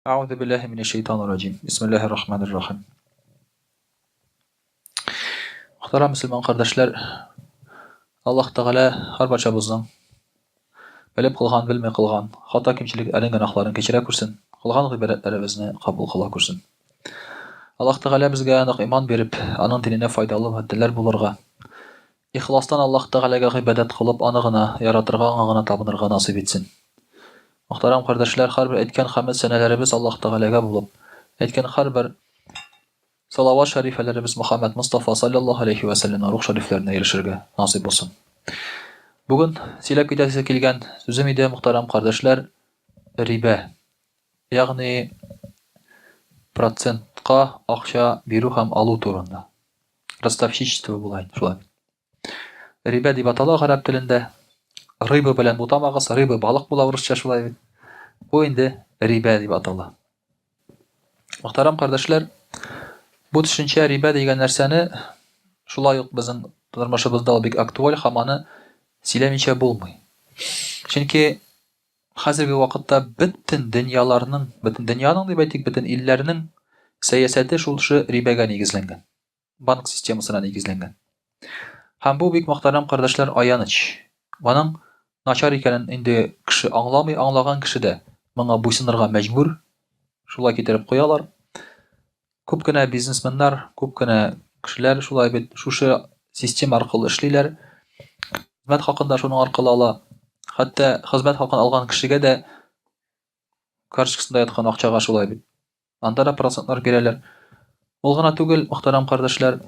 أعوذ بالله من الشيطان الرجيم. بسم الله الرحمن الرحيم. Muhtaram Müslüman kardeşler, Allah Teala her barcamızdan bilip kılgan, bilmey kılgan, hata kimçilik elin günahlarını keçire kursun. Kılgan ibadetlerimizni kabul kıla kursun. Allah Teala bizge anıq iman berip, anın dinine faydalı maddeler bulurga, ihlastan Allah Teala'ga ibadet kılıp anığına, yaratırga, anığına tapınırga nasip etsin. Muhtaram kardeşler, her bir etken hamd senelerimiz Allah Teala'ga bulup, etken her bir salavat şerifelerimiz Muhammed Mustafa sallallahu aleyhi ve sellem'in ruh şeriflerine erişirge nasip olsun. Bugün silap kitası kelgen sözüm ide muhtaram kardeşler, ribe, yani процентка акча беру һәм алу турында. Ростовщичество булай, шулай. Риба дип атала гарәп телендә. Рыба белән бутамагыз, рыба балык була урысча шулай бит. Бу инде риба дип атала. Мөхтәрәм кардәшләр, бу төшенчә риба дигән нәрсәне шулай ук безнең тормышыбызда бик актуаль һәм аны сөйләмичә булмый. Чөнки хәзерге вакытта бөтен дөньяның дип әйтик, бөтен илләрнең сәясәте шулшы рибага нигезләнгән. Банк системасына нигезләнгән. Һәм бу бик мөхтәрәм кардәшләр аяныч. Моның начар икәнен инде кеше аңламый, аңлаган кеше дә моңа буйсынырга мәҗбүр. Шулай китереп куялар. Күп кенә бизнесменнар, күп кенә кешеләр шулай бит шушы система аркылы эшлиләр. Хезмәт хакында шуның аркылы ала. Хәтта хезмәт хакын алган кешегә дә карточкасында яткан акчага шулай бит. Анда да процентлар бирәләр. Ул гына түгел, мөхтәрәм кардәшләр,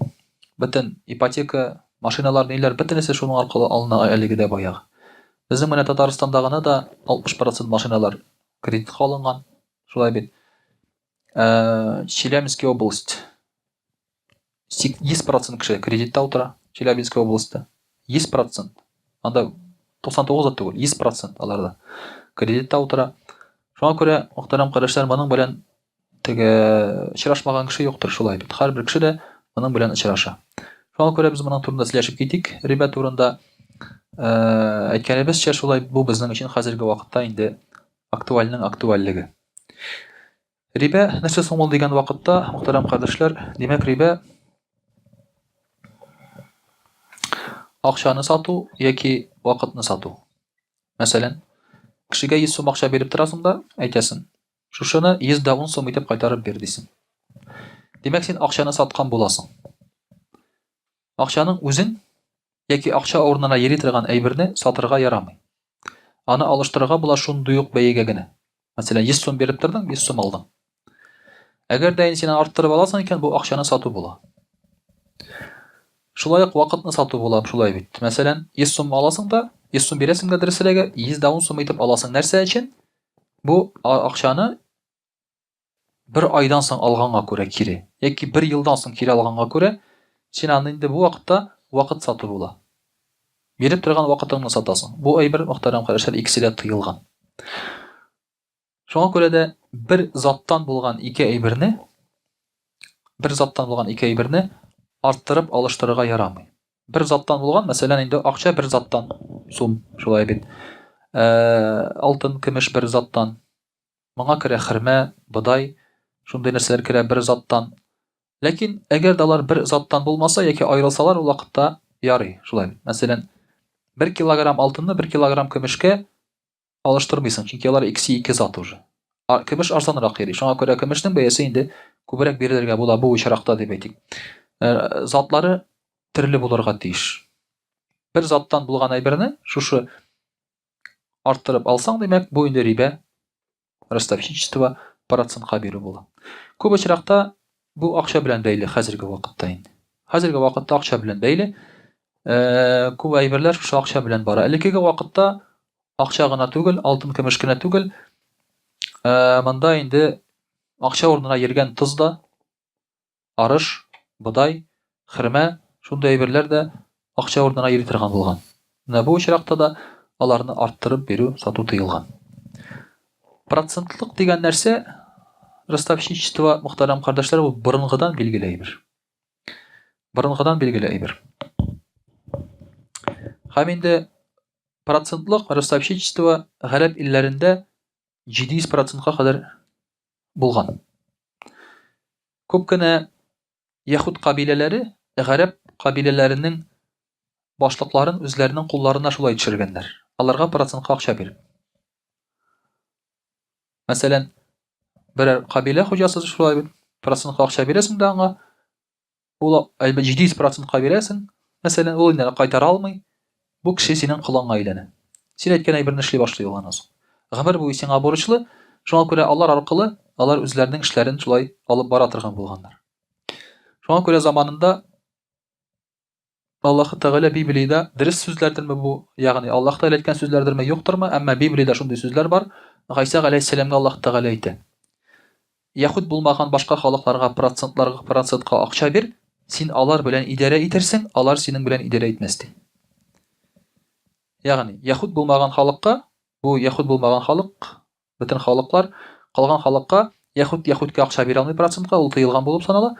бөтен ипотека, машиналар ниләр бөтенесе шуның аркылы алына әлеге дә баягы. Безнең менә Татарстанда гына да 60% машиналар кредитка алынган. Шулай бит. Челябинская область 100% кеше кредитта утыра. Челябинская областьта 100%. Анда 99 түгел, 100% аларда кредитта утыра. Шуңа күрә, мөхтәрәм кардәшләр, моның белән теге очрашмаган кеше юктыр шулай бит. Һәрбер кеше дә моның белән очраша. Шуңа күрә без моның турында сөйләшеп китик. Риба турында әйткәнебезчә шулай бу безнең өчен хәзерге вакытта инде актуальның актуальлеге. Риба нәрсә соң ул дигән вакытта, мөхтәрәм кардәшләр, димәк риба акчаны сату яки вакытны сату. Мәсәлән, кешегә 100 сум акча биреп торасың да, әйтәсең, шушыны 110 сум итеп кайтарып бир дисең. Димәк, син акчаны саткан буласың. Акчаның үзен яки акча орнына йөри торган әйберне сатырга ярамый. Аны алыштырырга була шундый ук бәягә генә. Мәсәлән, 100 сум биреп тордың, 100 сум алдың. Әгәр дә син арттырып аласың икән, бу акчаны сату була. Шулай ук вакытны сату була, шулай бит. Мәсәлән, 100 сум аласың да, 100 сум бирәсең дә дөресрәге, 110 сум итеп аласың. Нәрсә өчен? Бу акчаны бер айдан соң алганга күрә кире, яки бер елдан соң кире алганга күрә, син аны инде бу вакытта вакыт сату була. Биреп торган вакытыңны сатасың. Бу әйбер, мөхтәрәм кардәшләр, икесе дә тыелган. Шуңа күрә дә бер заттан булган ике әйберне арттырып алыштырырга ярамый. Бер заттан булган, мәсәлән, инде акча бер заттан сум, шулай бит. Алтын, көмеш бер заттан. Моңа керә хөрмә, бодай, шундый нәрсәләр керә бер заттан. Ләкин әгәр дә алар бер заттан булмаса яки аерылсалар, ул вакытта ярый, шулай. Мәсәлән, 1 килограмм алтынны 1 килограмм көмешкә алыштырмыйсың, чөнки алар икесе ике зат уже. Көмеш арзанрак йөри. Шуңа күрә көмешнең бәясе инде күбрәк бирелергә була бу очракта дип әйтик. Затлары төрле булырга тиеш. Бер заттан булган әйберне шушы арттырып алсаң, димәк, бу инде риба, ростовщичество, процентка бирү була. Күп очракта бу акча белән бәйле хәзерге вакытта инде. Хәзерге вакытта акча белән бәйле. Күп әйберләр шушы акча белән бара. Элекеге вакытта акча гына түгел, алтын, көмеш кенә түгел. Монда инде акча орнына йөргән тоз да, арыш, бодай, хөрмә, шундый әйберләр дә акча орнына йөри торган булган. Менә бу очракта да аларны арттырып бирү, сату тыелган. Процентлык дигән нәрсә, ростовщичество, мөхтәрәм кардәшләр, бу борынгыдан билгеле әйбер. Борынгыдан билгеле әйбер. Һәм инде процентлык ростовщичество гарәп илләрендә 700%-ка кадәр булган. Күп кенә яһуд кабиләләре гарәп кабиләләренең башлыкларын үзләренең кулларына шулай төшергәннәр. Аларга процентка акча биреп. Мәсәлән, берәр кабилә хуҗасы шулай бит, процентка акча бирәсең дә аңа, ул 700%-ка бирәсең. Мәсәлән, ул инде кайтара алмый, бу кеше синең кылыңа әйләнә. Син әйткән әйберне эшли башлый ул аннан соң. Гомер буе сиңа бурычлы, шуңа күрә алар аркылы алар үзләренең эшләрен шулай алып бара торган булганнар. Шуңа күрә заманында Аллаһ Тәгалә Библиядә дөрес сүзләрдерме бу, ягъни Аллаһ Тәгалә әйткән сүзләрдерме юктырмы, әмма Библиядә шундый сүзләр бар. Гайса галәйһиссәламга Аллаһ Тәгалә әйтә: Яһуд булмаган башка халыкларга процентка акча бир, син алар белән идарә итерсең, алар синең белән идарә итмәс ди. Ягъни яһуд булмаган халыкка, бу яһуд булмаган халык, бөтен халыклар, калган халыкка яһудка акча бирә алмый процентка, ул тыелган булып санала.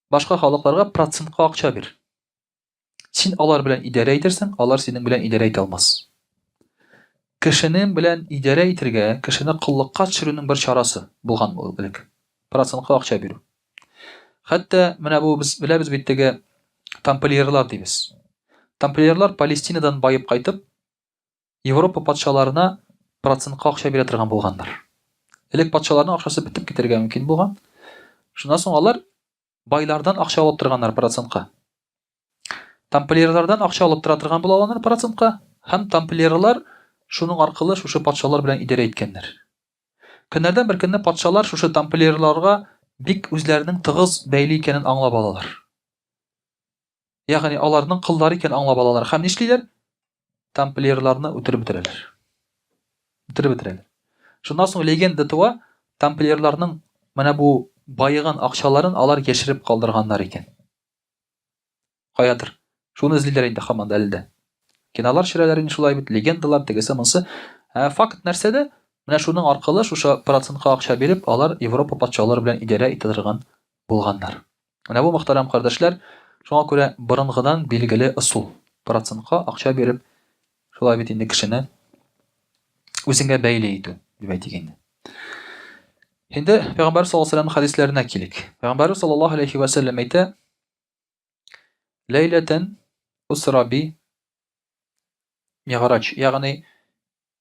Башка халыкларга процентка акча бир. Син алар белән идарә итерсең, алар синең белән идарә итә алмас. Кешенең белән идарә итергә, кешене кыллыкка төшерүнең бер чарасы булган бу элек. Процентка акча бирү. Хәтта менә бу без беләбез бит теге тамплиерлар дибез. Тамплиерлар Палестинадан байып кайтып, Европа патшаларына процентка акча бирә торган булганнар. Элек патшаларның акчасы битеп китәргә мөмкин булган. Шуннан соң алар байлардан акча алып торганнар процентка. Тамплиерлардан акча алып тора торган булалар процентка, һәм тамплиерлар шуның аркылы шушы патшалар белән идарә иткәннәр. Көннәрдән бер көнне патшалар шушы тамплиерларга бик үзләренең тыгыз бәйле икәнен аңлап алалар. Ягъни аларның кыллары икән аңлап алалар. Һәм нишлиләр? Тамплиерларны үтереп бетерәләр. Шуннан соң легенда туа, тамплиерларның менә бу байыган акчаларын алар яшереп калдырганнар икән. Каядыр. Шуны эзлиләр инде һаман әле дә. Кинолар ширәләре инде шулай бит, легендалар тегесе монсы. Факт нәрсәдә? Менә шуның аркылы шушы процентка акча биреп, алар Европа патшалары белән идарә итә торган булганнар. Менә бу мөхтәрәм кардәшләр, шуңа күрә борынгыдан билгеле ысул. Процентка акча биреп, шулай бит инде кешене үзеңә бәйле итү дип әйтик инде. Инде Пәйгамбәр саллаллаһу алейһи ва саллям хадисләренә килик. Пәйгамбәр саллаллаһу алейһи ва саллям әйтә: Лейләтен усра би Миграч, ягъни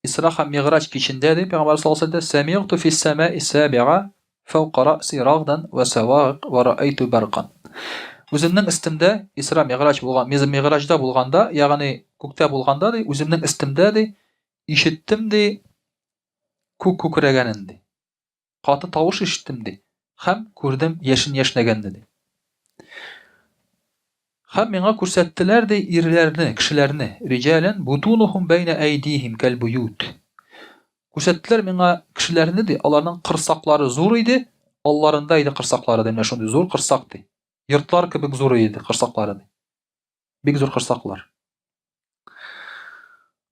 Исра һәм Миграч кичендә ди Пәйгамбәр саллаллаһу алейһи ва саллям сами'ту фис сама'i саби'a фауqa ра'си рагдан ва сава'iq ва ра'айту барқан. Үземнең истемдә Исра Миграч булган, Миграчда булганда, ягъни күктә булганда ди, үземнең истемдә ди, ишеттем ди күк күкрәгәнен ди. Каты тавыш ишеттем ди. Һәм күрдем яшен яшнәгәнне ди. Һәм миңа күрсәттеләр ди ирләрне, кешеләрне, риҗалан бутунухум бәйнә әйдихим калбуют. Күрсәттеләр миңа кешеләрне ди, аларның кырсаклары зур иде, алларында иде кырсаклары ди, менә шундый зур кырсак ди. Йортлар кебек зур иде кырсаклары ди. Бик зур кырсаклар.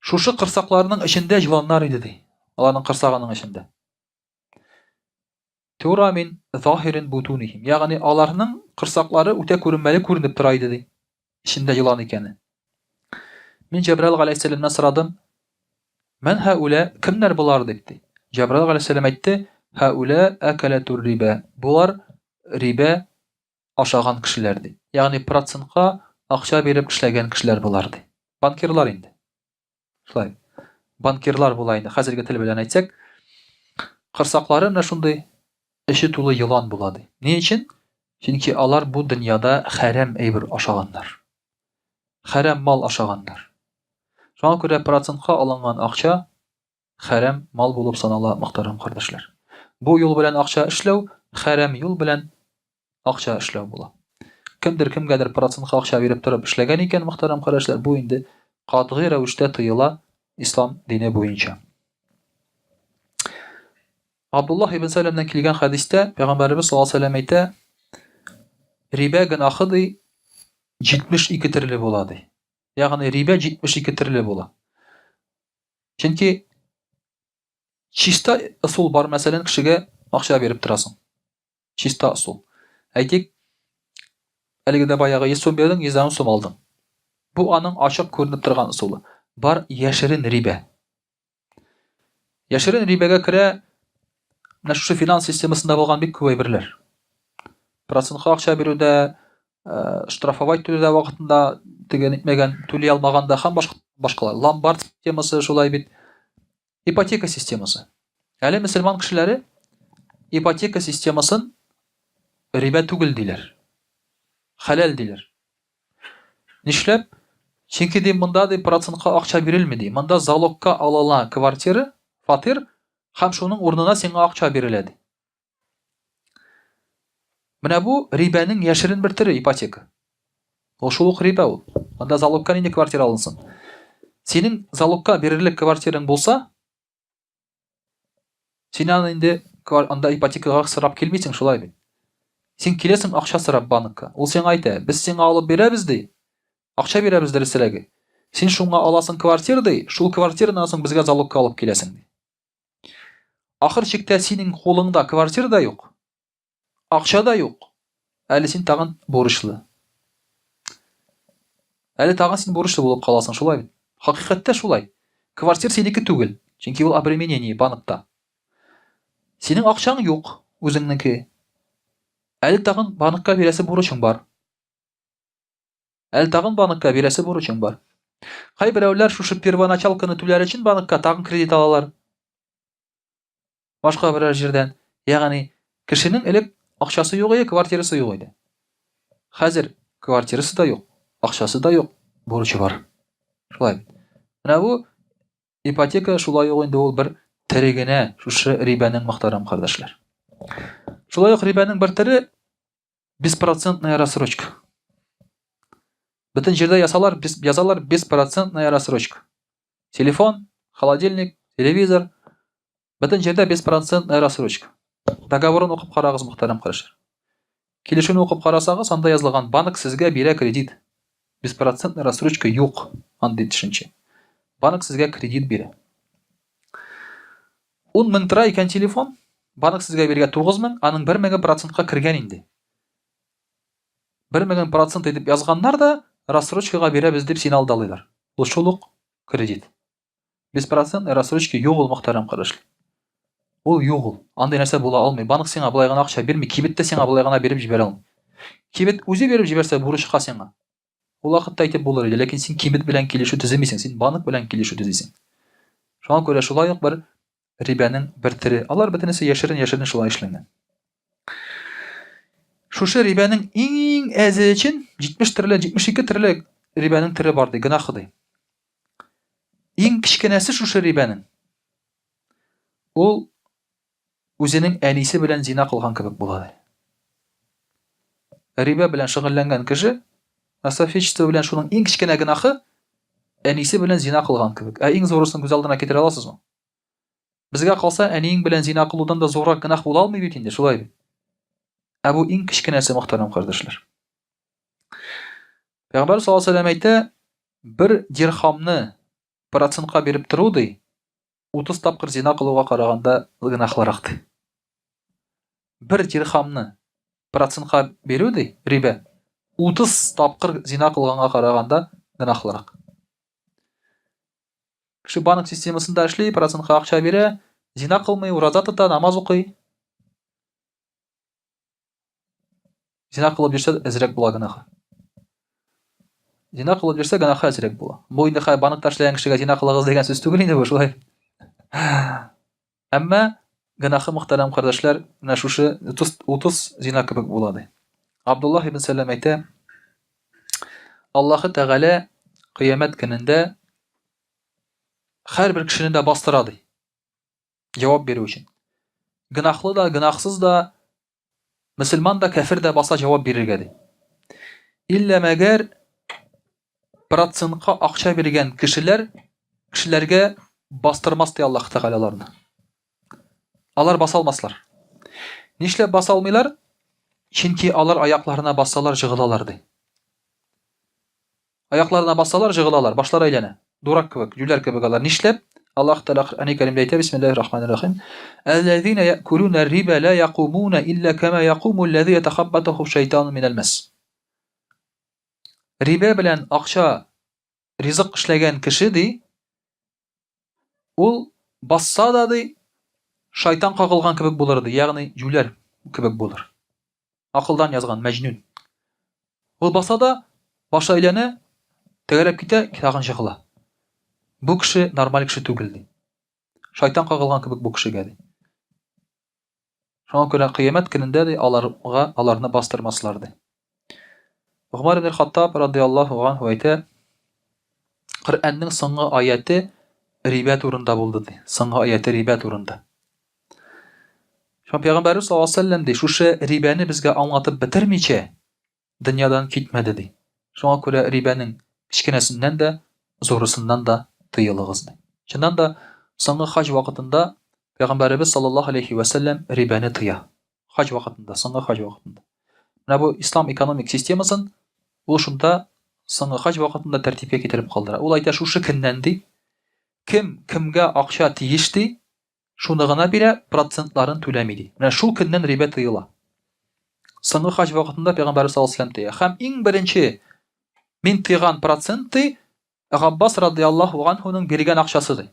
Шушы кырсакларның эчендә җыланнар иде ди. Аларның кырсагының эчендә. Тура мин заһирин бутунихим. Ягъни аларның кырсаклары үтә күренмәле күренеп тора иде ди. Ичендә җылан икәне. Мин Җәбраил галәйһиссәламнан сорадым. Мен хаула кемнәр булар дип ди. Җәбраил галәйһиссәлам әйтте: Хаула акалатур риба. Булар риба ашаган кешеләр ди. Ягъни процентка акча биреп эшләгән кешеләр булар ди. Банкирлар инде. Шулай. Банкирлар була инде. Хәзерге тел белән әйтсәк, кырсаклары менә шундый эче тулы йылан була ди. Ни өчен? Чөнки алар бу дөньяда хәрам әйбер ашаганнар. Хәрам мал ашаганнар. Шуңа күрә процентка алынган акча хәрам мал булып санала, мөхтәрәм кардәшләр. Бу юл белән акча эшләү хәрам юл белән акча эшләү була. Кемдер кемгәдер процентка акча биреп торып эшләгән икән, мөхтәрәм кардәшләр, бу инде катгый рәвештә тыела ислам дине буенча. Абдуллах ибн Сәләмнән килгән хадистә Пәйгамбәрбез саллаллаһу алейһи ва сәллям әйтә: Риба гынахы ди 72 төрле була ди. Ягъни риба 72 төрле була. Чөнки чиста ысул бар, мәсәлән, кешегә акча биреп торасың. Чиста ысул. Әйтик, әлеге дә баягы 100 сум бирдең, 100 сум алдың. Бу аның ачык күренеп торган ысулы. Бар яшерен риба. Яшерен рибага керә менә шушы финанс системасында булган бик күп әйберләр. Процентка акча бирүдә, штрафовать түләүдә вакытында теген итмәгән, түли алмаганда һәм башкалар. Ломбард системасы шулай бит. Ипотека системасы. Әле мөселман кешеләре ипотека системасын риба түгел диләр. Хәләл диләр. Нишләп? Чөнки монда процентка акча бирелми ди. Монда залогка алынган квартира, фатир һәм шуның урынына сиңа акча бирелә ди. Менә бу рибаның яшерен бер төре ипотека. Ул шул ук риба ул. Монда залогка нинди квартира алынсын? Синең залогка бирерлек квартираң булса, син инде анда ипотекага сорап килмисең, шулай бит. Син киләсең акча сорап банкка. Ул сиңа әйтә: "Без сиңа алып бирәбез ди. Акча бирәбез дөресрәге. Син шуңа аласың квартира ди, шул квартираны соң безгә залогка алып киләсең ди." Ахыр чиктә синең кулыңда квартира да юк, акча да юк. Әле син тагын бурычлы. Әле тагын син бурычлы булып каласың, шулай бит. Хакыйкатьтә шулай. Квартира синеке түгел, чөнки ул обременение банкта. Синең акчаң юк, үзеңнеке. Әле тагын банкка бирәсе бурычың бар. Әле тагын банкка бирәсе бурычың бар. Кайберәүләр шушы первоначалканы түләр өчен банкка тагын кредит алалар. Башка берәр җирдән. Ягъни кешенең элек акчасы юк иде, квартирасы юк иде. Хәзер квартирасы да юк, акчасы да юк, бурычы бар. Шулай. Менә бу ипотека шулай ук инде ул бер төре генә шушы рибаның мөхтәрәм кардәшләр. Шулай ук рибаның бер төре 5% рассрочка. Бөтен җирдә язалар 5% рассрочка. Телефон, холодильник, телевизор. Бөтен җирдә 5% рассрочка. Договорын укып карагыз, мөхтәрәм кардәшләр. Килешүне укып карасагыз, анда язылган: банк сезгә бирә кредит. 5% рассрочка юк, андый төшенчә. Банк сезгә кредит бирә. 10,000 тора икән телефон, банк сезгә биргән 9,000, аның 1,000%ка кергән инде. 1,000% итеп язганнар да рассрочкага бирәбез дип сине алдалыйлар. Ул шул ук кредит. 5% рассрочка юк ул, мөхтәрәм кардәшләр. Ул юк ул. Андый нәрсә була алмый. Банк сиңа булай гына акча бирми, кибет тә сиңа булай гына биреп җибәрә алмый. Кибет үзе биреп җибәрсә бурычка сиңа. Ул вакытта әйтеп булыр иде, ләкин син кибет белән килешү төземисең, син банк белән килешү төзисең. Шуңа күрә шулай ук бер рибаның бер төре. Алар бөтенесе яшерен шулай эшләнгән. Шушы рибаның иң әзе өчен 72 төрле рибаның төре бар ди, гынах ди. Иң кичкенәсе шушы рибаның. Ул үзенең әнисе белән зина кылган кебек була ди. Риба белән шөгыльләнгән кеше насафичество белән шуның иң кичкенә гынахы әнисе белән зина кылган кебек. Иң зурысын күз алдына китерә аласызмы? Безгә калса, әниең белән зина кылудан да зуррак гынах була алмый бит инде, шулай бит. Бу иң кичкенәсе, мөхтәрәм кардәшләр. Пәйгамбәр саллаллаһу алейһи ва сәлләм әйтә: "Бер дирхамны процентка биреп тору ди, 30 тапкыр зина кылуга караганда гынахлырак ди." Бер дирхамны процентка бирү ди, риба 30 тапкыр зина кылганга караганда гынахлырак. Кеше банк системасында эшли, процентка акча бирә, зина кылмый, ураза тота, намаз укый. Зина кылып йөрсә әзрәк була гынахы. Зина кылып йөрсә гынахы әзрәк була. Бу инде банкта эшләгән кешегә зина кылыгыз дигән сүз түгел инде бу, шулай. Әмма гынахы, мөхтәрәм кардәшләр, менә шушы 30 зина кебек була ди. Абдуллах ибн Сәләм әйтә: Аллаһы Тәгалә кыямәт көнендә һәрбер кешене дә бастыра ди. Җавап бирү өчен. Гынахлы да, гынахсыз да, мөселман да, кафир да баса җавап бирергә ди. Илля мәгәр процентка акча биргән кешеләргә бастырмас ди Аллаһ Тәгалә аларны. Алар баса алмаслар. Нишләп баса алмыйлар? Чөнки алар аякларына бассалар җыгылалар ди. Аякларына бассалар җыгылалар, башлары әйләнә. Дурак кебек, юләр кебек алар. Нишләп? Аллаһ Тәгалә Коръән Кәримдә әйтә: Бисмиллаһир-рахманир-рахим. Аллазина я'kuluna риба ла yaqumuna illa kama yaqumu allazi yatakhabbathu ash-shaytanu min al-mas. Риба белән акча ризык эшләгән кеше ди, ул басса да ди, шайтан қағылған кебек булыр ди, ягъни жүләр кебек булыр. Акылдан язган Мәҗнүн. Ул баса да башы әйләнә, тәгәрәп китә, тагын җыгыла. Бу кеше нормаль кеше түгел ди. Шайтан кагылган кебек бу кешегә ди. Шуңа күрә кыямәт көнендә ди аларны бастырмаслар ди. Умар ибн Хаттаб радиллаһу анһу әйтә, Коръәннең соңгы аяты риба турында булды ди. Соңгы аяты риба турында. Пәйгамбәрбез саллаллаһу алейһи ва сәлләм ди, шушы рибаны безгә аңлатып бетермичә дөньядан китмәде ди. Шуңа күрә рибаның кичкенәсеннән дә, зурысыннан да тыелыгыз ди. Чыннан да соңгы хаҗ вакытында Пәйгамбәрбез саллаллаһу алейһи ва сәлләм рибаны тыя. Хаҗ вакытында, соңгы хаҗ вакытында. Менә бу ислам экономик системасын ул шунда соңгы хаҗ вакытында тәртипкә китереп калдыра. Ул әйтә, шушы көннән ди, кемгә акча тиеш ди, шуны гына бирә, процентларын түләми ди. Менә шул көннән риба тыела. Соңгы хаҗ вакытында Пәйгамбәр саллаллаһу алейһи ва сәлләм тыя. Һәм иң беренче мин тыйган проценты Габбас радиллаһу анһуның биргән акчасы ди.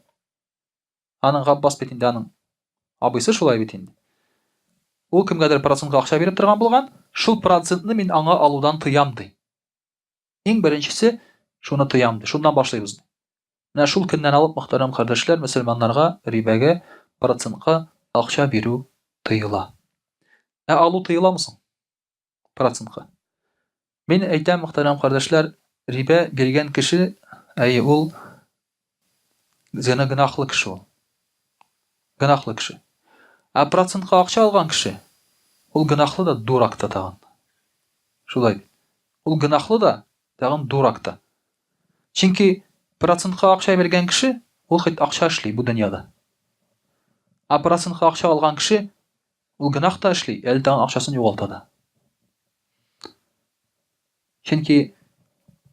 Аның Габбас бит инде аның абыйсы шулай бит инде. Ул кемгәдер процентка акча биреп торган булган, шул процентны мин аңа алудан тыям ди. Иң беренчесе шуны тыям ди. Шуннан башлыйбыз ди. Менә шул көннән алып, мөхтәрәм кардәшләр, мөселманнарга рибага процентка акча бирү тыела. Алу тыеламы соң? Процентка. Мин әйтәм, мөхтәрәм кардәшләр, риба биргән кеше, ул гөнаһлы кеше ул. Гөнаһлы кеше. Процентка акча алган кеше, ул гөнаһлы да, дурак та тагын. Шулай. Ул гөнаһлы да, тагын дурак та. Чөнки процентка акча биргән кеше, ул хит акча эшли бу дөньяда. Процентка акча алган кеше, ул гөнаһ та эшли, әле тагын акчасын югалта да. Чөнки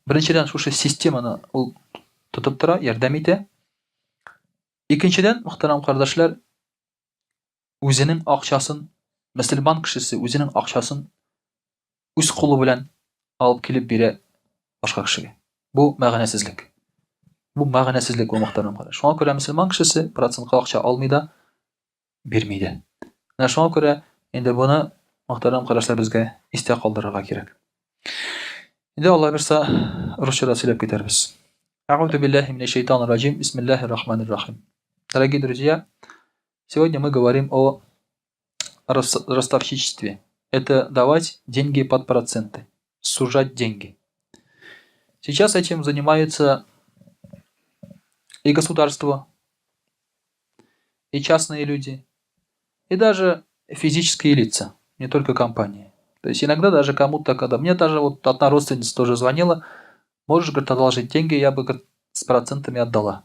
беренчедән шушы системаны ул тотып тора, ярдәм итә. Икенчедән, мөхтәрәм кардәшләр, үзенең акчасын, мөселман кешесе үзенең акчасын үз кулы белән алып килеп бирә башка кешегә. Бу мәгънәсезлек. Бу мәгънәсезлек ул, мөхтәрәм кардәш. Шуңа күрә мөселман кешесе процентка акча алмый да, бирми дә. Менә шуңа күрә инде буны, мөхтәрәм кардәшләр, безгә истә калдырырга кирәк. Инде Алла берса русчада сөйләп китәрбез. А'удhu billahi minash shaitanir rajim. Бисмиллахир рахманир рахим. Дорогие друзья, сегодня мы говорим о ростовщичестве. Это давать деньги под проценты, сужать деньги. Сейчас этим занимаются и государство, и частные люди, и даже физические лица, не только компании. То есть иногда даже кому-то, когда мне даже вот одна родственница тоже звонила, можешь, говорит, одолжить деньги, я бы, говорит, с процентами отдала.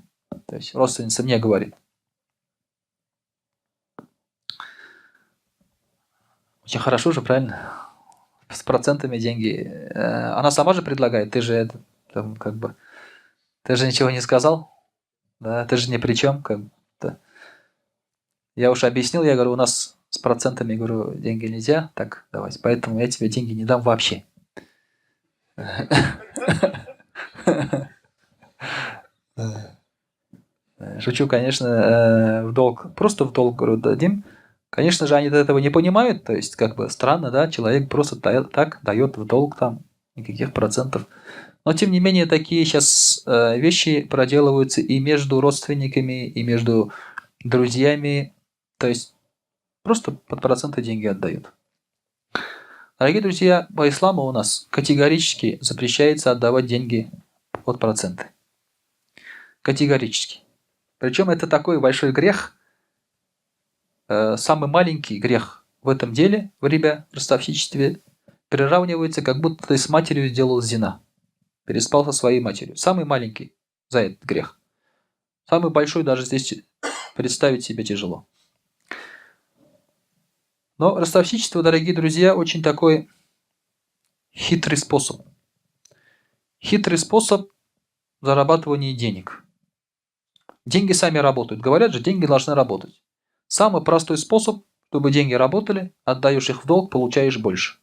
То есть родственница мне говорит. Очень хорошо же, правильно? С процентами деньги. Она сама же предлагает, ты же это, там, как бы, ты же ничего не сказал, да, ты же ни при чем, как бы. Я уж объяснил, я говорю, у нас с процентами, говорю, деньги нельзя так давать, поэтому я тебе деньги не дам вообще. Шучу, конечно, в долг, просто в долг, говорю, дадим. Конечно же, они этого не понимают, то есть, как бы, странно, да, человек просто так дает в долг там никаких процентов. Но, тем не менее, такие сейчас вещи проделываются и между родственниками, и между друзьями, то есть, просто под проценты деньги отдают. Дорогие друзья, по исламу у нас категорически запрещается отдавать деньги под проценты. Категорически. Причем это такой большой грех, самый маленький грех в этом деле, в рибе, в ростовщичестве, приравнивается, как будто ты с матерью сделал зина. Переспал со своей матерью. Самый маленький за этот грех. Самый большой даже здесь представить себе тяжело. Но ростовщичество, дорогие друзья, очень такой хитрый способ. Хитрый способ зарабатывания денег. Деньги сами работают. Говорят же, деньги должны работать. Самый простой способ, чтобы деньги работали, отдаешь их в долг, получаешь больше.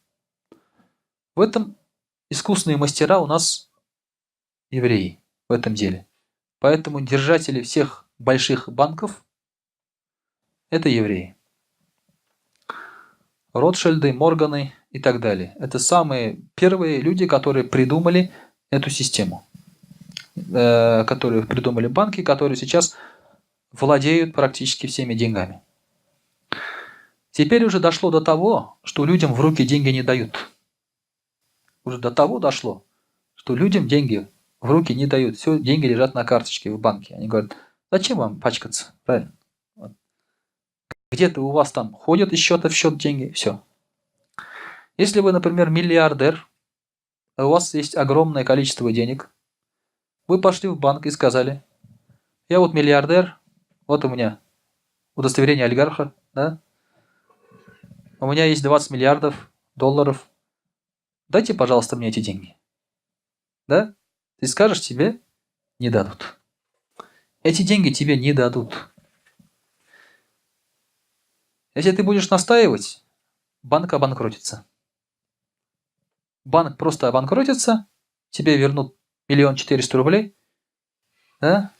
В этом искусные мастера у нас евреи в этом деле. Поэтому держатели всех больших банков это евреи. Ротшильды, Морганы и так далее. Это самые первые люди, которые придумали эту систему. Которые придумали банки, которые сейчас владеют практически всеми деньгами. Теперь уже дошло до того, что людям в руки деньги не дают. Уже до того дошло, что людям деньги в руки не дают. Все, деньги лежат на карточке в банке. Они говорят, зачем вам пачкаться? Правильно? Вот. Где-то у вас там ходят из счета в счет деньги. Все. Если вы, например, миллиардер, а у вас есть огромное количество денег, вы пошли в банк и сказали, я вот миллиардер, вот у меня удостоверение олигарха, да? У меня есть 20 миллиардов долларов. Дайте, пожалуйста, мне эти деньги. Да? Ты скажешь, тебе не дадут. Эти деньги тебе не дадут. Если ты будешь настаивать, банк обанкротится. Банк просто обанкротится, тебе вернут 1 400 000 рублей, да?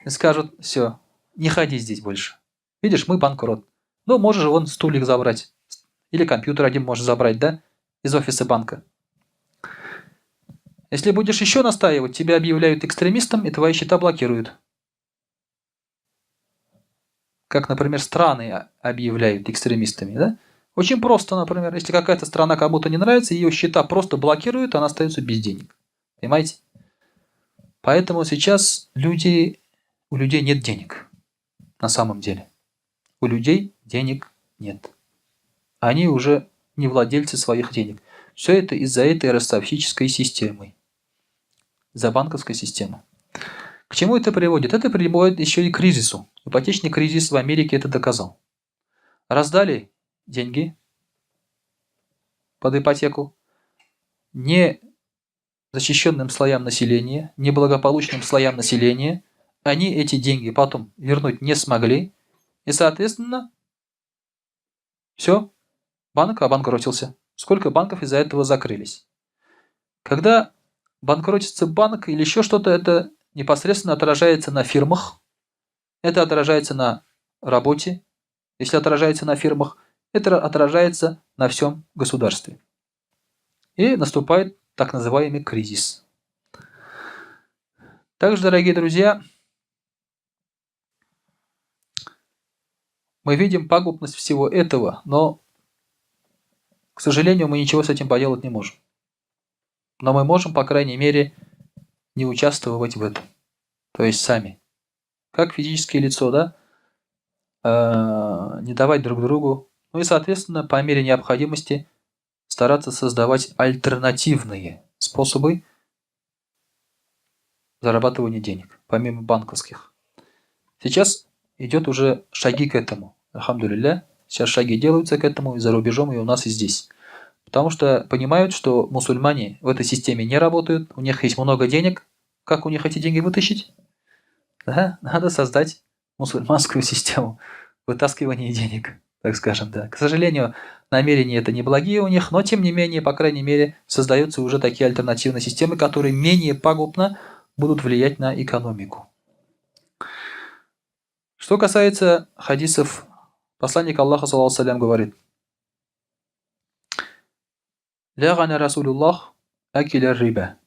И скажут, все, не ходи здесь больше. Видишь, мы банкрот. Ну, можешь вон стульик забрать. Или компьютер один можешь забрать, да? Из офиса банка. Если будешь еще настаивать, тебя объявляют экстремистом и твои счета блокируют. Как, например, страны объявляют экстремистами, да? Очень просто, например, если какая-то страна кому-то не нравится, ее счета просто блокируют, она остается без денег. Понимаете? Поэтому сейчас у людей нет денег. На самом деле. У людей денег нет. Они уже не владельцы своих денег. Все это из-за этой ростовщической системы. Из-за банковской системы. К чему это приводит? Это приводит еще и к кризису. Ипотечный кризис в Америке это доказал. Раздали деньги под ипотеку не защищенным слоям населения, неблагополучным слоям населения. Они эти деньги потом вернуть не смогли. И, соответственно, все, банк обанкротился. Сколько банков из-за этого закрылись? Когда банкротится банк или еще что-то, это непосредственно отражается на фирмах, это отражается на работе. Если отражается на фирмах, это отражается на всем государстве. И наступает так называемый кризис. Также, дорогие друзья, мы видим пагубность всего этого, но, к сожалению, мы ничего с этим поделать не можем. Но мы можем, по крайней мере, не участвовать в этом. То есть сами. Как физическое лицо, да? Не давать друг другу. Ну и, соответственно, по мере необходимости стараться создавать альтернативные способы зарабатывания денег, помимо банковских. Сейчас идет уже шаги к этому. Альхамдулилля. Сейчас шаги делаются к этому и за рубежом, и у нас, и здесь. Потому что понимают, что мусульмане в этой системе не работают, у них есть много денег. Как у них эти деньги вытащить? Да, надо создать мусульманскую систему вытаскивания денег, так скажем, да. К сожалению, намерения это неблагие у них, но тем не менее, по крайней мере, создаются уже такие альтернативные системы, которые менее пагубно будут влиять на экономику. Что касается хадисов, посланник Аллаха, саллаллаху алейхи говорит: «Лягана Расулуллах акиля риба».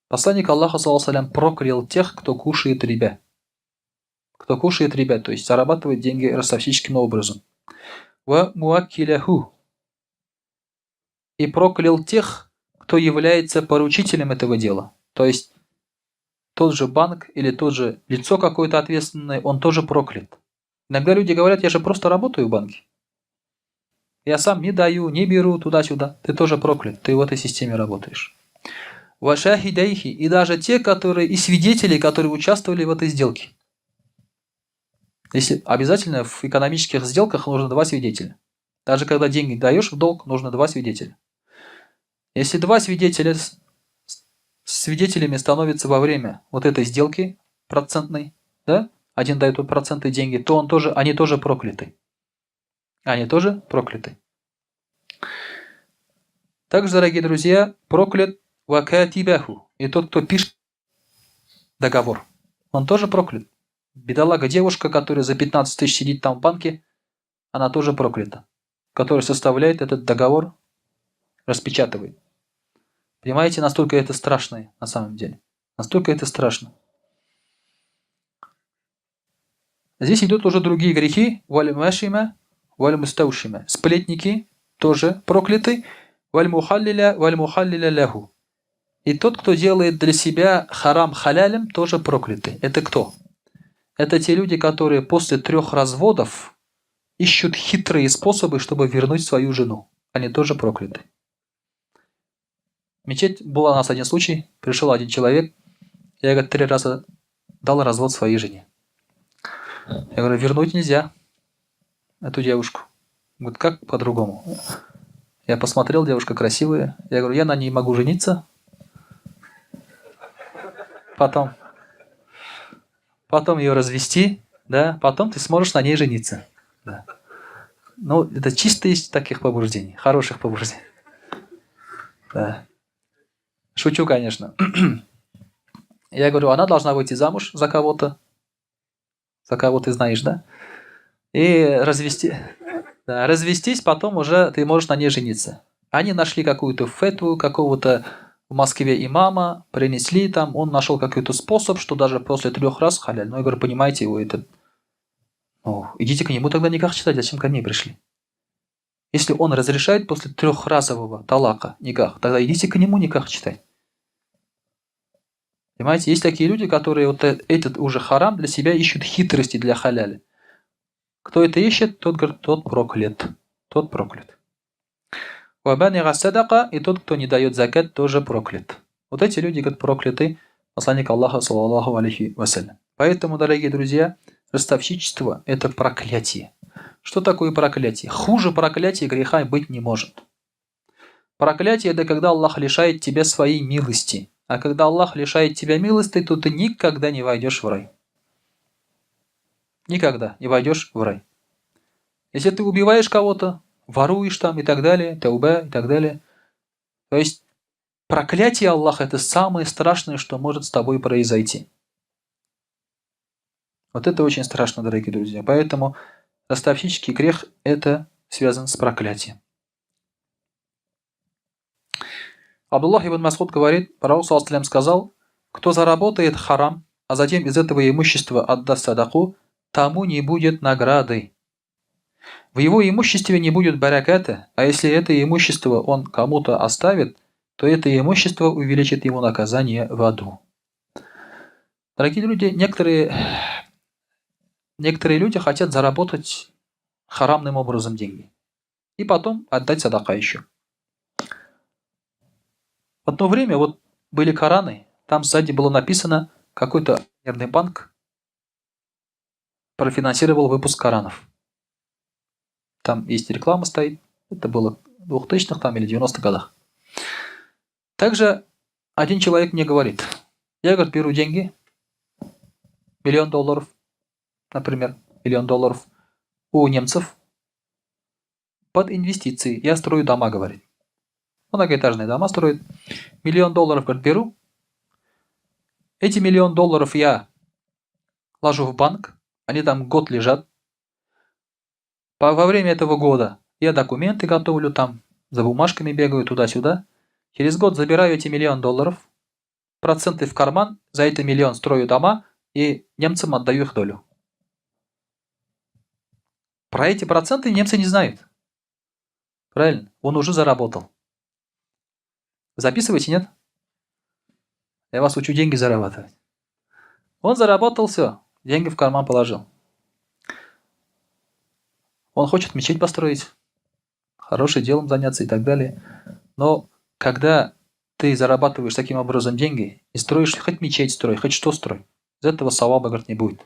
Посланник Аллаха, саллаллаху алейхи проклял тех, кто кушает риба. Кто кушает риба, то есть зарабатывает деньги ростовщическим образом. Ва муаккиляху. И проклял тех, кто является поручителем этого дела. То есть тот же банк или тот же лицо какое-то ответственное, он тоже проклят. Иногда люди говорят, я же просто работаю в банке. Я сам не даю, не беру туда-сюда. Ты тоже проклят, ты в этой системе работаешь. Вашахидайхи, и даже те, которые, и свидетели, которые участвовали в этой сделке. Если обязательно в экономических сделках нужно 2 свидетеля. Даже когда деньги даешь в долг, нужно 2 свидетеля. Если 2 свидетеля с свидетелями становятся во время вот этой сделки процентной, да, один дает проценты деньги, то они тоже прокляты. Они тоже прокляты. Также, дорогие друзья, проклят вакатибаху. И тот, кто пишет договор, он тоже проклят. Бедолага девушка, которая за 15 тысяч сидит там в банке, она тоже проклята. Которая составляет этот договор, распечатывает. Понимаете, настолько это страшно на самом деле. Настолько это страшно. Здесь идут уже другие грехи. Валь-машима, валь-мустаушима. Сплетники тоже прокляты. Валь-мухаллиля, валь-мухаллиля ляху. И тот, кто делает для себя харам халялем, тоже прокляты. Это кто? Это те люди, которые после 3 разводов ищут хитрые способы, чтобы вернуть свою жену. Они тоже прокляты. В мечеть был у нас один случай. Пришел один человек. Я, говорит, 3 раза дал развод своей жене. Я говорю, вернуть нельзя эту девушку. Говорит, как по-другому? Я посмотрел, девушка красивая. Я говорю, я на ней могу жениться. Потом ее развести, да, потом ты сможешь на ней жениться. Да. Ну, это чисто из таких побуждений, хороших побуждений. Да. Шучу, конечно. Я говорю, она должна выйти замуж за кого-то. За кого ты знаешь, да? И развестись, потом уже ты можешь на ней жениться. Они нашли какую-то фетву, какого-то в Москве имама, принесли там, он нашел какой-то способ, что даже после 3 раз халяль. Ну, я говорю, понимаете, вы это... Ну, идите к нему тогда никах читать, зачем ко мне пришли? Если он разрешает после 3-разового талака никах, тогда идите к нему никах читать. Понимаете, есть такие люди, которые вот этот уже харам для себя ищут хитрости для халяля. Кто это ищет, тот говорит, тот проклят. Тот проклят. Вабанига садака, и тот, кто не дает закат, тоже проклят. Вот эти люди, говорят, прокляты, посланник Аллаха, саллаллаху алейхи вассалям. Поэтому, дорогие друзья, ростовщичество – это проклятие. Что такое проклятие? Хуже проклятия греха быть не может. Проклятие – это когда Аллах лишает тебя своей милости. А когда Аллах лишает тебя милости, то ты никогда не войдешь в рай. Никогда не войдешь в рай. Если ты убиваешь кого-то, воруешь там и так далее, тауба и так далее. То есть проклятие Аллаха – это самое страшное, что может с тобой произойти. Вот это очень страшно, дорогие друзья. Поэтому ростовщический грех – это связан с проклятием. Абдуллах ибн Мас'уд говорит, Пророк ﷺ сказал, кто заработает харам, а затем из этого имущества отдаст садаку, тому не будет награды. В его имуществе не будет бараката, а если это имущество он кому-то оставит, то это имущество увеличит ему наказание в аду. Дорогие люди, некоторые люди хотят заработать харамным образом деньги и потом отдать садака еще. В одно время вот были Кораны, там сзади было написано, какой-то нервный банк профинансировал выпуск Коранов. Там есть реклама стоит, это было в 2000-х там, или 90-х годах. Также один человек мне говорит, я, говорит, беру деньги, $1 миллион, например, $1 миллион у немцев под инвестиции. Я строю дома, говорит. Многоэтажные дома строит. $1 миллион, говорит, беру. Эти $1 миллион я ложу в банк. Они там год лежат. Во время этого года я документы готовлю там, за бумажками бегаю туда-сюда. Через год забираю эти $1 миллион, проценты в карман, за это $1 миллион строю дома и немцам отдаю их долю. Про эти проценты немцы не знают. Правильно? Он уже заработал. Записывайте, нет? Я вас учу деньги зарабатывать. Он заработал, все, деньги в карман положил. Он хочет мечеть построить, хорошим делом заняться и так далее. Но когда ты зарабатываешь таким образом деньги и строишь, хоть мечеть строй, хоть что строй, из этого саваба, говорит, не будет.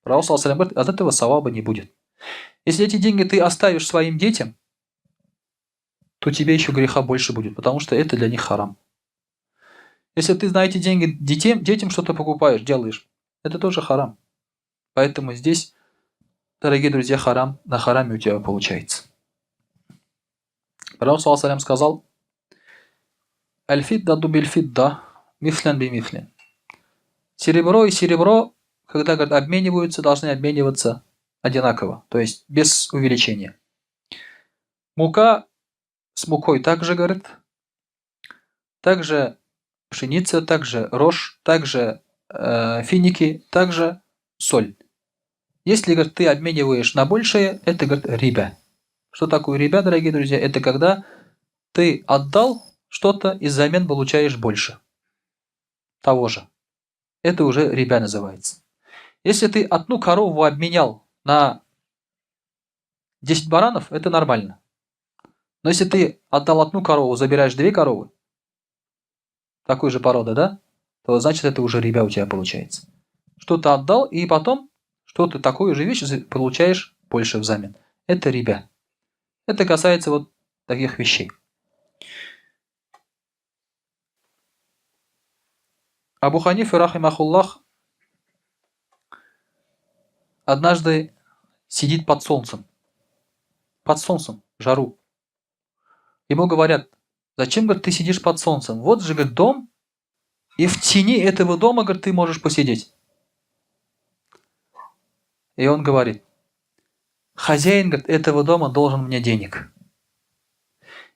Пророк ﷺ говорит, от этого саваба не будет. Если эти деньги ты оставишь своим детям, то тебе еще греха больше будет, потому что это для них харам. Если ты на эти деньги детям что-то покупаешь, делаешь, это тоже харам. Поэтому здесь, дорогие друзья, харам на хараме у тебя получается. Пророк ﷺ сказал, «Аль-фидда дубиль-фидда, мифлян би мифлян». Серебро и серебро, когда, говорит, обмениваются, должны обмениваться одинаково, то есть без увеличения. Мука с мукой также, говорит, также пшеница, также рожь, также финики, также соль. Если, говорит, ты обмениваешь на большее, это, говорит, риба. Что такое риба, дорогие друзья? Это когда ты отдал что-то и взамен получаешь больше того же. Это уже риба называется. Если ты одну корову обменял на 10 баранов, это нормально. Но если ты отдал одну корову, забираешь 2 коровы, такой же породы, да? То значит это уже риба у тебя получается. Что-то отдал, и потом что-то такую же вещь получаешь больше взамен. Это риба. Это касается вот таких вещей. Абу Ханифа, рахимахуллах, однажды сидит под солнцем. Под солнцем, жару. Ему говорят, зачем, говорит, ты сидишь под солнцем? Вот же, говорит, дом, и в тени этого дома, говорит, ты можешь посидеть. И он говорит, хозяин, говорит, этого дома должен мне денег.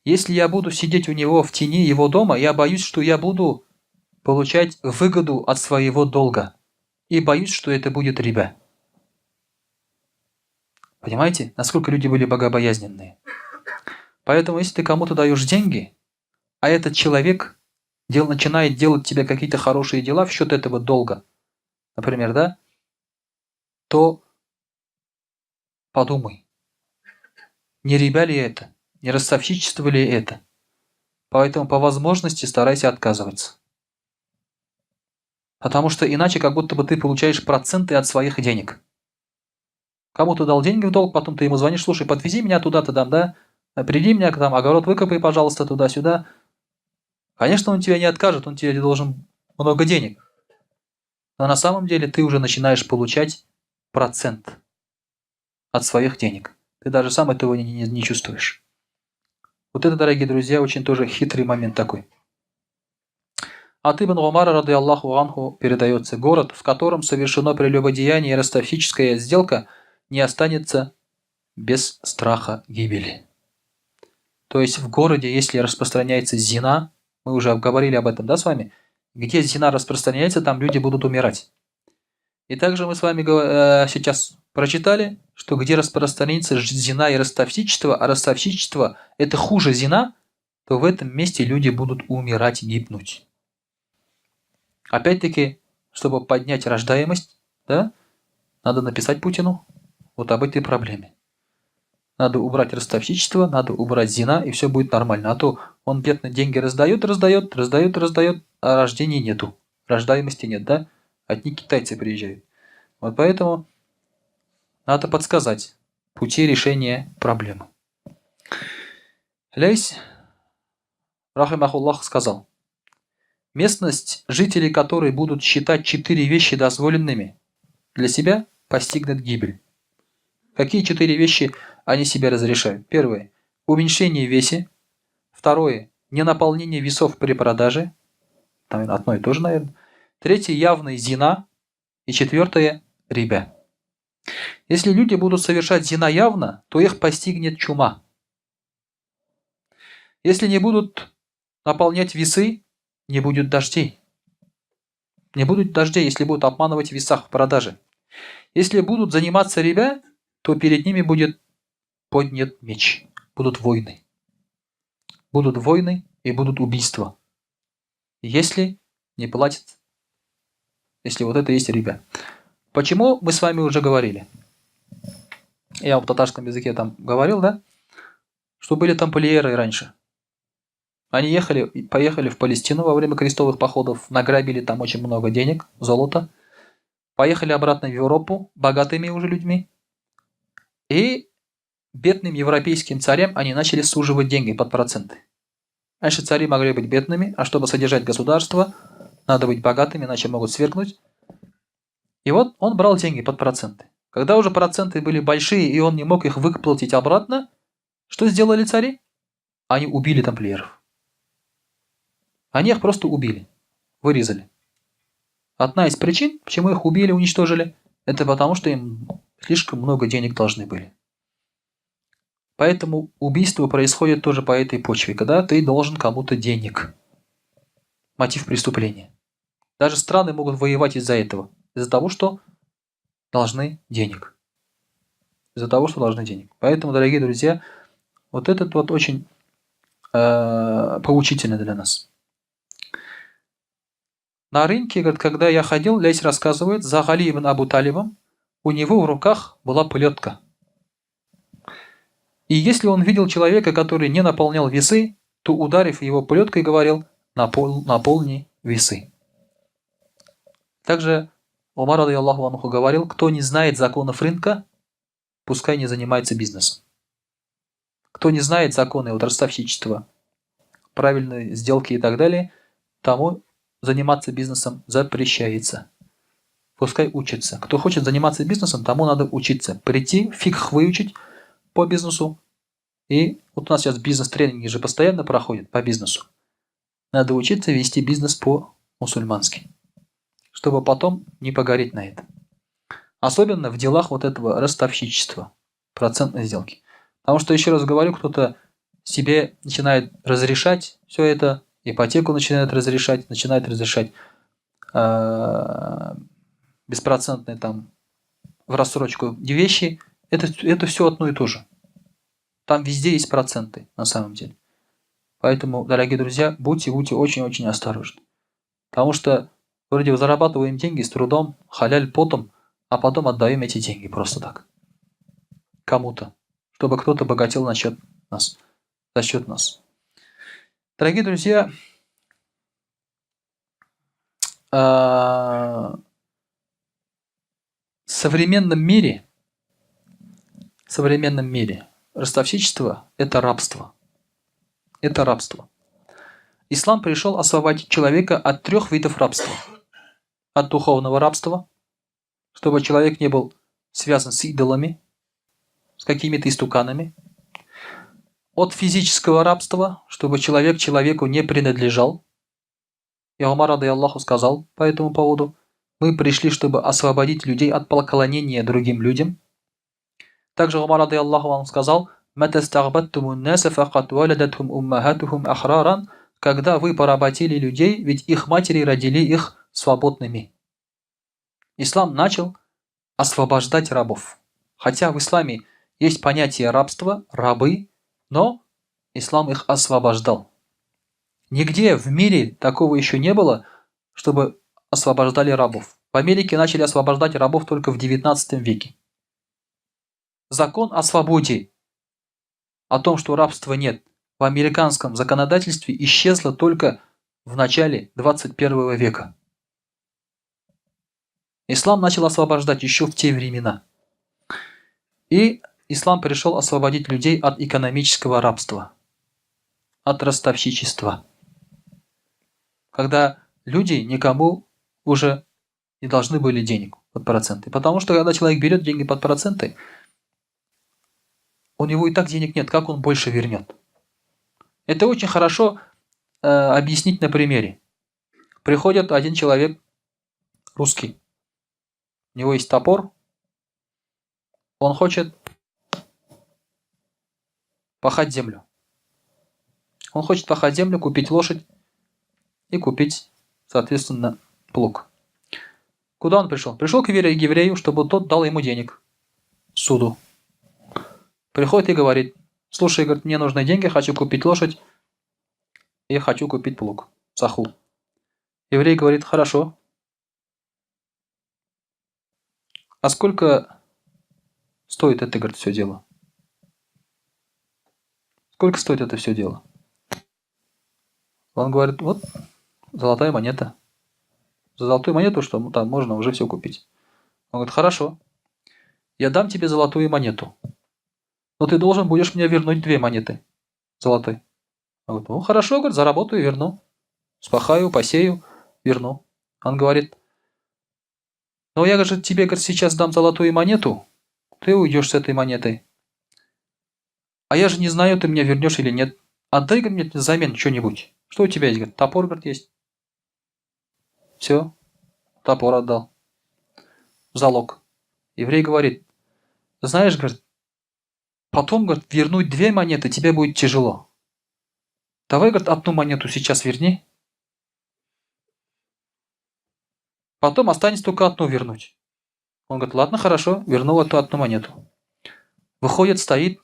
Если я буду сидеть у него в тени его дома, я боюсь, что я буду получать выгоду от своего долга. И боюсь, что это будет риба. Понимаете, насколько люди были богобоязненные? Поэтому, если ты кому-то даешь деньги, а этот человек начинает делать тебе какие-то хорошие дела в счет этого долга, например, да, то подумай, не риба ли это, не ростовщичество ли это. Поэтому по возможности старайся отказываться. Потому что иначе как будто бы ты получаешь проценты от своих денег. Кому-то дал деньги в долг, потом ты ему звонишь, слушай, подвези меня туда-то там, да, приди меня там, огород выкопай, пожалуйста, туда-сюда. Конечно, он тебе не откажет, он тебе должен много денег. Но на самом деле ты уже начинаешь получать процент от своих денег. Ты даже сам этого не чувствуешь. Вот это, дорогие друзья, очень тоже хитрый момент такой. От Ибн Умара, рады Аллаху анху, передается: город, в котором совершено прелюбодеяние и ростовщическая сделка, не останется без страха гибели. То есть в городе, если распространяется зина, мы уже говорили об этом, да, с вами? Где зина распространяется, там люди будут умирать. И также мы с вами сейчас прочитали, что где распространится зина и ростовщичество, а ростовщичество это хуже зина, то в этом месте люди будут умирать, гибнуть. Опять-таки, чтобы поднять рождаемость, да, надо написать Путину вот об этой проблеме. Надо убрать ростовщичество, надо убрать зина, и все будет нормально. А то он бедно деньги раздает, а рождений нету. Рождаемости нет, да? Одни китайцы приезжают. Вот поэтому надо подсказать пути решения проблемы. Лейс, рахимахуллах, сказал: местность, жители которой будут считать 4 вещи дозволенными для себя, постигнет гибель. Какие 4 вещи они себе разрешают? Первое – уменьшение в весе. Второе – ненаполнение весов при продаже. Там одно и то же, наверное. Третье – явная зина. И четвертое – риба. Если люди будут совершать зина явно, то их постигнет чума. Если не будут наполнять весы, не будет дождей. Не будет дождей, если будут обманывать в весах в продаже. Если будут заниматься риба, то перед ними будет поднят меч. Будут войны. Будут войны и будут убийства. Если не платят. Если вот это есть риба. Почему, мы с вами уже говорили. Я в татарском языке там говорил, да? Что были тамплиеры раньше. Они поехали в Палестину во время крестовых походов, награбили там очень много денег, золота. Поехали обратно в Европу, богатыми уже людьми. И бедным европейским царям они начали суживать деньги под проценты. Раньше цари могли быть бедными, а чтобы содержать государство, надо быть богатыми, иначе могут свергнуть. И вот он брал деньги под проценты. Когда уже проценты были большие, и он не мог их выплатить обратно, что сделали цари? Они убили тамплиеров. Они их просто убили, вырезали. Одна из причин, почему их убили, уничтожили, это потому, что им слишком много денег должны были. Поэтому убийство происходит тоже по этой почве, когда ты должен кому-то денег. Мотив преступления. Даже страны могут воевать из-за этого. Из-за того, что должны денег. Из-за того, что должны денег. Поэтому, дорогие друзья, вот этот вот очень поучительно для нас. На рынке, говорит, когда я ходил, Лейс рассказывает, за Гали ибн Абу Талибом у него в руках была плетка. И если он видел человека, который не наполнял весы, то, ударив его плеткой, говорил: наполни весы. Также Умар, радийаллаху анху, говорил: кто не знает законов рынка, пускай не занимается бизнесом. Кто не знает законы от ростовщичества, правильной сделки и так далее, тому заниматься бизнесом запрещается. Пускай учится. Кто хочет заниматься бизнесом, тому надо учиться. Прийти, фикх выучить по бизнесу. И вот у нас сейчас бизнес-тренинги же постоянно проходят по бизнесу. Надо учиться вести бизнес по-мусульмански, чтобы потом не погореть на это. Особенно в делах вот этого ростовщичества, процентной сделки. Потому что, еще раз говорю, кто-то себе начинает разрешать все это, ипотеку начинает разрешать беспроцентные там в рассрочку вещи. Это все одно и то же. Там везде есть проценты на самом деле. Поэтому, дорогие друзья, будьте очень-очень осторожны. Потому что вроде зарабатываем деньги с трудом, халяль потом, а потом отдаем эти деньги просто так. Кому-то. Чтобы кто-то богател за счет нас. Дорогие друзья, в современном мире ростовщичество – это рабство. Это рабство. Ислам пришел освободить человека от 3 видов рабства. От духовного рабства, чтобы человек не был связан с идолами, с какими-то истуканами. От физического рабства, чтобы человек человеку не принадлежал. И Умар, радийаллаху, сказал по этому поводу: мы пришли, чтобы освободить людей от поклонения другим людям. Также Умар, радийаллаху, сказал: когда вы поработили людей, ведь их матери родили их свободными. Ислам начал освобождать рабов. Хотя в исламе есть понятие рабства, рабы, но ислам их освобождал. Нигде в мире такого еще не было, чтобы освобождали рабов. В Америке начали освобождать рабов только в 19 веке. Закон о свободе, о том, что рабства нет, в американском законодательстве исчезло только в начале 21 века. Ислам начал освобождать еще в те времена. И ислам пришел освободить людей от экономического рабства, от ростовщичества. Когда люди никому уже не должны были денег под проценты. Потому что когда человек берет деньги под проценты, у него и так денег нет, как он больше вернет. Это очень хорошо объяснить на примере. Приходит один человек, русский, у него есть топор, он хочет пахать землю. Он хочет пахать землю, купить лошадь и купить, соответственно, плуг. Куда он пришел? Пришел к еврею, чтобы тот дал ему денег. Суду. Приходит и говорит: слушай, говорит, мне нужны деньги, хочу купить лошадь и хочу купить плуг. Саху. Еврей говорит: хорошо. А сколько стоит это, говорит, все дело? Сколько стоит это все дело? Он говорит: вот, золотая монета. За золотую монету, что там можно уже все купить. Он говорит: хорошо, я дам тебе золотую монету, но ты должен будешь мне вернуть 2 монеты золотой. Он говорит: ну хорошо, говорит, заработаю и верну. Спахаю, посею, верну. Он говорит: но я же тебе, говорит, сейчас дам золотую монету, ты уйдешь с этой монетой. А я же не знаю, ты меня вернешь или нет. Отдай, говорит, мне взамен что-нибудь. Что у тебя есть? Говорит, топор, говорит, есть. Все. топор отдал в залог. Еврей говорит, знаешь, говорит, потом, говорит, вернуть 2 монеты тебе будет тяжело. Давай, говорит, 1 монету сейчас верни. Потом останется только 1 вернуть. Он говорит, ладно, хорошо, вернул эту 1 монету. Выходит, стоит.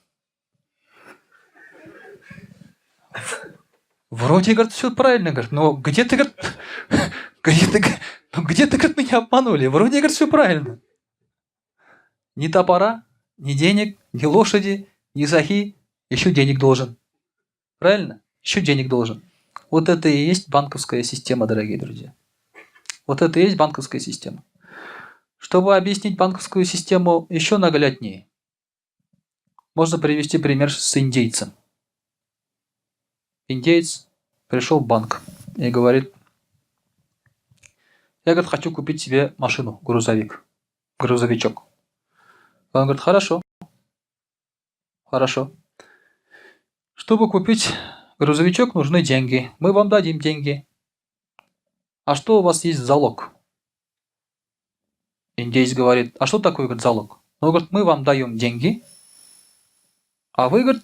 Вроде, говорит, все правильно, говорит, но где ты, говорит, где-то, говорит, меня обманули. Вроде, говорит, все правильно. Ни топора, ни денег, ни лошади, ни захи, еще денег должен. Правильно? Еще денег должен. Вот это и есть банковская система, дорогие друзья. Вот это и есть банковская система. Чтобы объяснить банковскую систему еще нагляднее, можно привести пример с индейцем. Индеец пришел в банк и говорит, я, говорит, хочу купить себе машину, грузовичок. Он говорит, хорошо. Чтобы купить грузовичок, нужны деньги. Мы вам дадим деньги. А что у вас есть залог? Индеец говорит, а что такое, говорит, залог? Ну, говорит, мы вам даем деньги, а вы, говорит,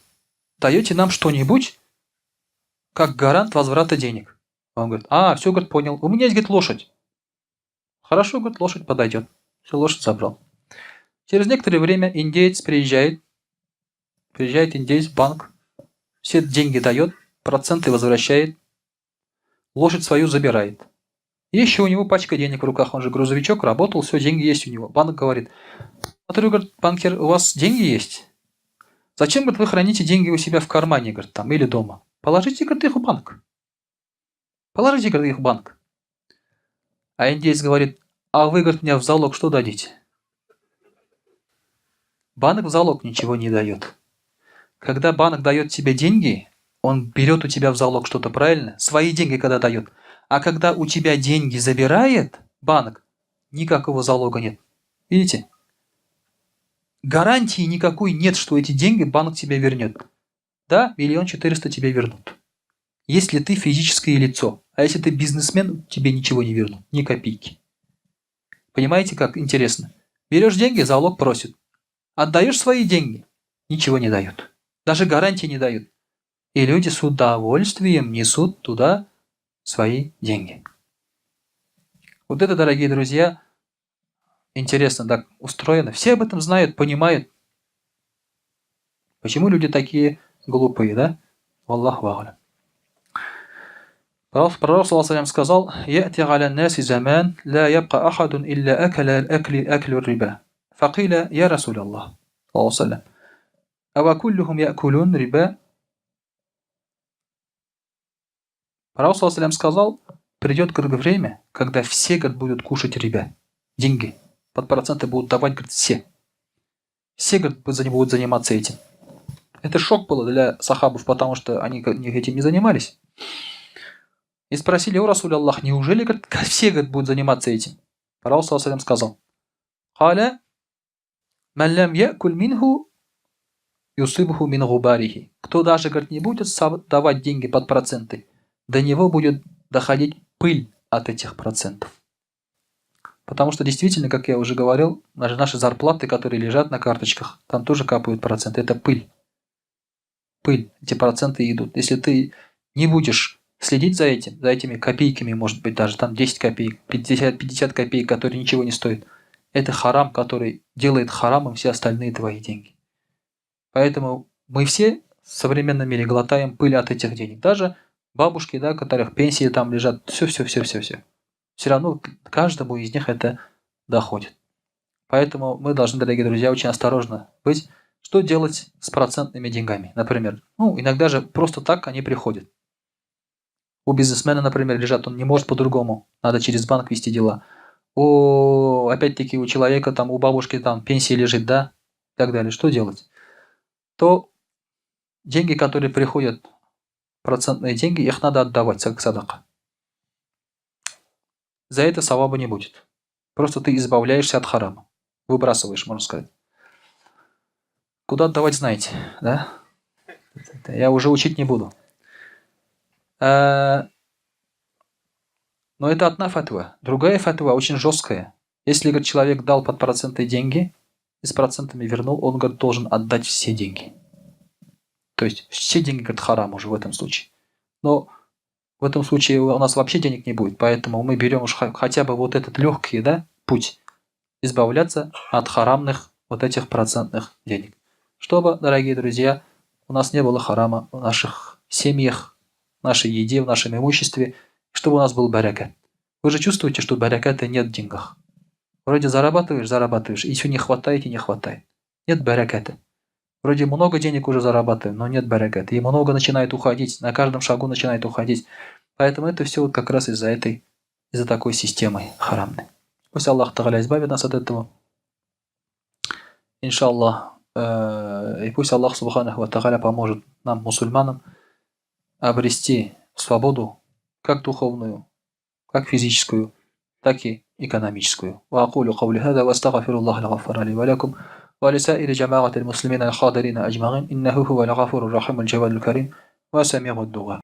даете нам что-нибудь, как гарант возврата денег. Он говорит, все, говорит, понял. У меня есть, говорит, лошадь. Хорошо, говорит, лошадь подойдет. Все, лошадь забрал. Через некоторое время индеец приезжает индеец в банк, все деньги дает, проценты возвращает, лошадь свою забирает. Еще у него пачка денег в руках, он же грузовичок, работал, все, деньги есть у него. Банк говорит, смотрю, говорит, банкир, у вас деньги есть? Зачем, говорит, вы храните деньги у себя в кармане, говорит, там, или дома? Положите, говорит, их в банк. Положите, говорит, их в банк. А индеец говорит, а вы, говорит, мне в залог что дадите? Банк в залог ничего не дает. Когда банк дает тебе деньги, он берет у тебя в залог что-то, правильно? Свои деньги когда дает. А когда у тебя деньги забирает банк, никакого залога нет. Видите? Гарантии никакой нет, что эти деньги банк тебе вернет. Да, 1 400 000 тебе вернут. Если ты физическое лицо, а если ты бизнесмен, тебе ничего не вернут, ни копейки. Понимаете, как интересно? Берешь деньги, залог просит. Отдаешь свои деньги, ничего не дают. Даже гарантии не дают. И люди с удовольствием несут туда свои деньги. Вот это, дорогие друзья, интересно так устроено. Все об этом знают, понимают. Почему люди такие глупые, да? Валлаху а'алям. Пророк саллаллаху алейхи сказал: «Я'ти аля наси заман, ла ябка ахадун илля акаля аклю риба». Факиля: «Я Расул Аллах, саллаллаху ава куллюхум я'кулун риба». Пророк саллаллаху алейхи сказал: придет, говорит, время, когда все, говорит, будут кушать риба, деньги, под проценты будут давать, говорит, все. Все, говорит, будут заниматься этим. Это шок было для сахабов, потому что они этим не занимались. И спросили: «О Расуль Аллах, неужели, говорит, все, говорит, будут заниматься этим?» Пророк саллаллаху алейхи сказал: «Халя ман лям якуль минху юсибху мин губарихи». Кто даже, говорит, не будет давать деньги под проценты, до него будет доходить пыль от этих процентов. Потому что действительно, как я уже говорил, наши зарплаты, которые лежат на карточках, там тоже капают проценты. Это пыль. Пыль. Эти проценты идут. Если ты не будешь следить за этими копейками, может быть, даже там 10 копеек, 50 копеек, которые ничего не стоят, это харам, который делает харамом все остальные твои деньги. Поэтому мы все в современном мире глотаем пыль от этих денег. Даже бабушки, да, которых пенсии там лежат, все. Все равно каждому из них это доходит. Поэтому мы должны, дорогие друзья, очень осторожно быть. Что делать с процентными деньгами? Например, иногда же просто так они приходят. У бизнесмена, например, лежат, он не может по-другому. Надо через банк вести дела. Опять-таки, у человека, там, у бабушки там пенсия лежит, да, и так далее. Что делать? То деньги, которые приходят, процентные деньги, их надо отдавать, как садака. За это саваба не будет. Просто ты избавляешься от харама. Выбрасываешь, можно сказать. Куда отдавать, знаете, да? Я уже учить не буду. Но это одна фатва. Другая фатва очень жесткая. Если, говорит, человек дал под проценты деньги и с процентами вернул, он, говорит, должен отдать все деньги. То есть все деньги, говорит, харам уже в этом случае. Но в этом случае у нас вообще денег не будет, поэтому мы берем уж хотя бы вот этот легкий, да, путь избавляться от харамных вот этих процентных денег. Чтобы, дорогие друзья, у нас не было харама в наших семьях, в нашей еде, в нашем имуществе, чтобы у нас был баракат. Вы же чувствуете, что бараката нет в деньгах. Вроде зарабатываешь, и все не хватает и не хватает. Нет бараката. Вроде много денег уже зарабатываем, но нет бараката. И много начинает уходить, на каждом шагу начинает уходить. Поэтому это все вот как раз из-за такой системы харамной. Пусть Аллах Тааля избавит нас от этого. Иншаллах. И пусть Аллах Субханаху ва Тааля поможет нам, мусульманам, обрести свободу, как духовную, как физическую, так и экономическую. وأقول قولي هذا وأستغفر الله الغفار لي ولكم ولسائر جماعة المسلمين الحاضرين أجمعين إنه هو الغفور الرحيم الجواد الكريم وسميع الدعاء.